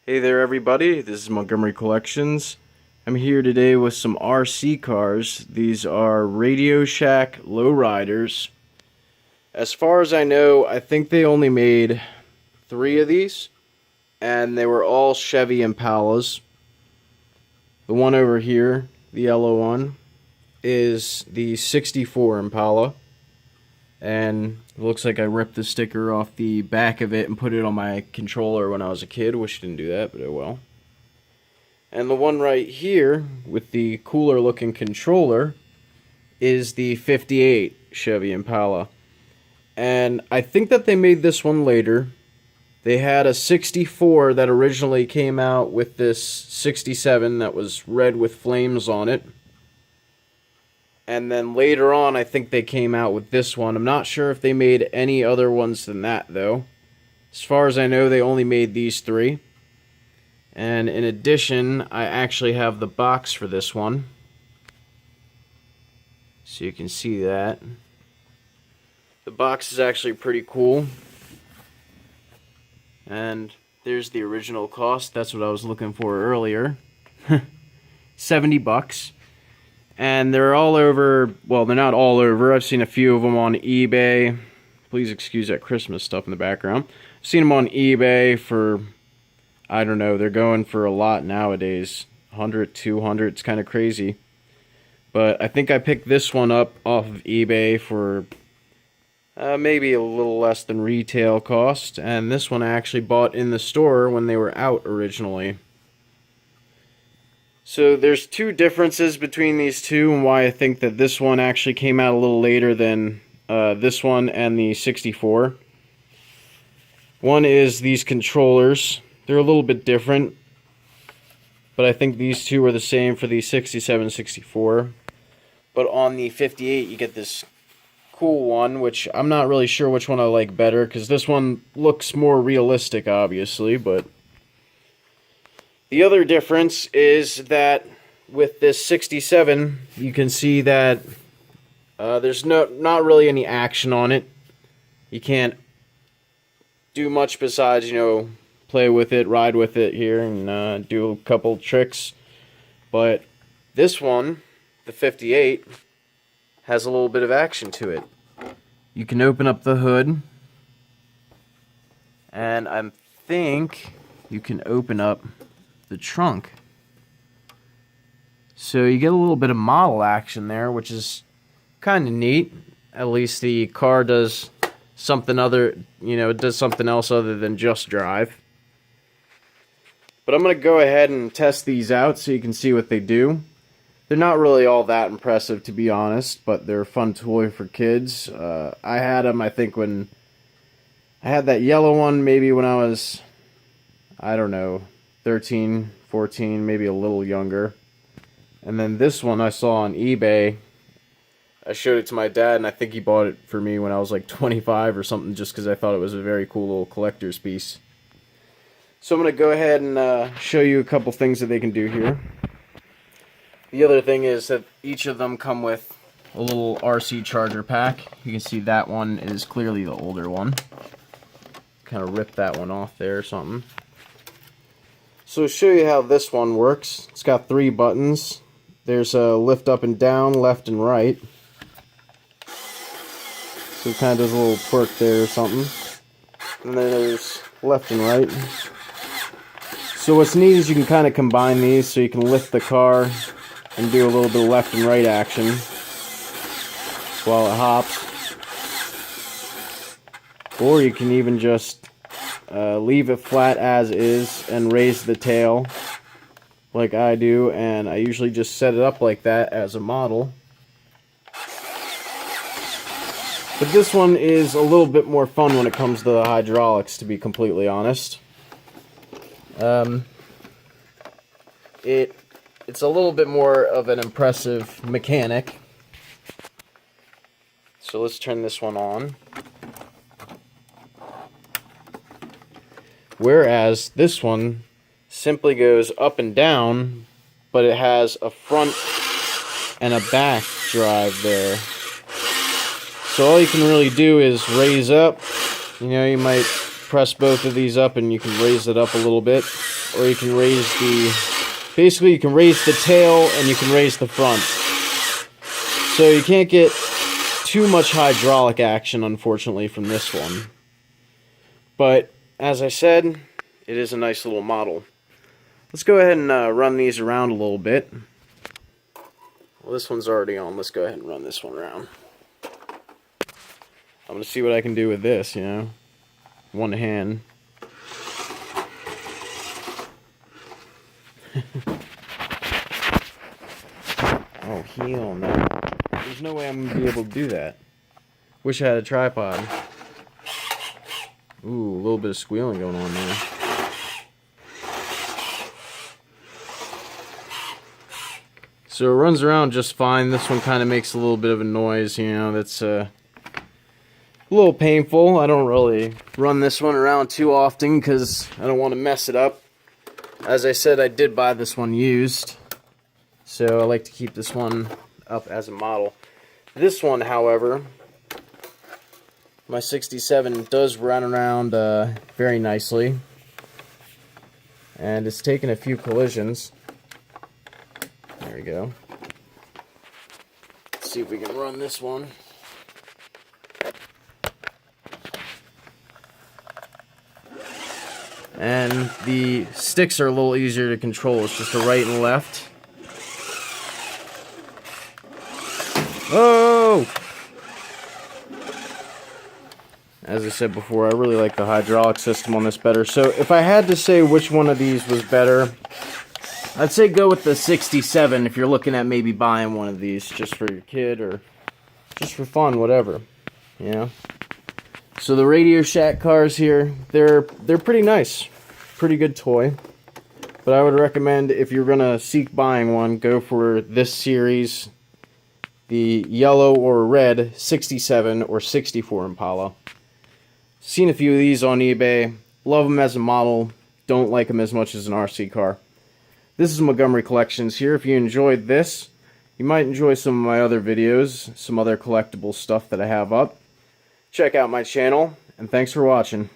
Hey there everybody, this is Montgomery Collections. I'm here today with some RC cars. These are Radioshack Lowriders. As far as I know, I think they only made 3 of these, and they were all Chevy Impalas. The one over here, the yellow one, is the 64 Impala. And it looks like I ripped the sticker off the back of it and put it on my controller when I was a kid. Wish I didn't do that, but oh well. And the one right here, with the cooler looking controller, is the 58 Chevy Impala. And I think that they made this one later. They had a 64 that originally came out with this 67 that was red with flames on it. And then later on, I think they came out with this one. I'm not sure if they made any other ones than that, though. As far as I know, they only made these 3. And in addition, I actually have the box for this one. So you can see that. The box is actually pretty cool. And there's the original cost. That's what I was looking for earlier. $70. And they're all over, well, they're not all over. I've seen a few of them on eBay. Please excuse that Christmas stuff in the background. I've seen them on eBay for, I don't know, they're going for a lot nowadays. 100, 200, it's kind of crazy. But I think I picked this one up off of eBay for maybe a little less than retail cost. And this one I actually bought in the store when they were out originally. So there's 2 differences between these two and why I think that this one actually came out a little later than this one and the 64. One is these controllers. They're a little bit different, but I think these two are the same for the 67, 64. But on the 58 you get this cool one, which I'm not really sure which one I like better, because this one looks more realistic obviously, but the other difference is that with this 67, you can see that there's not really any action on it. You can't do much besides, play with it, ride with it here, and do a couple tricks. But this one, the 58, has a little bit of action to it. You can open up the hood, and I think you can open up the trunk. So you get a little bit of model action there, which is kind of neat. At least the car does something other, it does something else other than just drive. But I'm going to go ahead and test these out so you can see what they do. They're not really all that impressive, to be honest, but they're a fun toy for kids. I had them, I think, when I had that yellow one, maybe when I was, I don't know, 13, 14, maybe a little younger. And then this one I saw on eBay. I showed it to my dad, and I think he bought it for me when I was like 25 or something, just because I thought it was a very cool little collector's piece. So I'm going to go ahead and show you a couple things that they can do here. The other thing is that each of them come with a little RC charger pack. You can see that one is clearly the older one. Kind of ripped that one off there or something. So to show you how this one works, it's got 3 buttons. There's a lift up and down, left and right. So it kind of does a little twerk there or something. And then there's left and right. So what's neat is you can kind of combine these, so you can lift the car and do a little bit of left and right action while it hops. Or you can even just leave it flat as is and raise the tail like I do, and I usually just set it up like that as a model. But this one is a little bit more fun when it comes to the hydraulics, to be completely honest. It's a little bit more of an impressive mechanic. So let's turn this one on. Whereas this one simply goes up and down, but it has a front and a back drive there. So all you can really do is raise up. You might press both of these up and you can raise it up a little bit. or you can raise basically you can raise the tail and you can raise the front. So you can't get too much hydraulic action, unfortunately, from this one. But, as I said, it is a nice little model. Let's go ahead and run these around a little bit. Well, this one's already on. Let's go ahead and run this one around. I'm going to see what I can do with this, you know. One hand. Oh, hell no. There's no way I'm going to be able to do that. Wish I had a tripod. Ooh, a little bit of squealing going on there. So it runs around just fine. This one kind of makes a little bit of a noise, you know, that's a little painful. I don't really run this one around too often because I don't want to mess it up. As I said, I did buy this one used, so I like to keep this one up as a model. This one, however, my 67 does run around very nicely, and it's taken a few collisions. There we go. Let's see if we can run this one. And the sticks are a little easier to control. It's just a right and left. Oh! As I said before, I really like the hydraulic system on this better. So if I had to say which one of these was better, I'd say go with the 67 if you're looking at maybe buying one of these just for your kid or just for fun, whatever. You know? So the Radioshack cars here, they're pretty nice. Pretty good toy. But I would recommend, if you're going to seek buying one, go for this series, the yellow or red 67 or 64 Impala. Seen a few of these on eBay. Love them as a model. Don't like them as much as an RC car. This is Montgomery Collections here. If you enjoyed this, you might enjoy some of my other videos, some other collectible stuff that I have up. Check out my channel, and thanks for watching.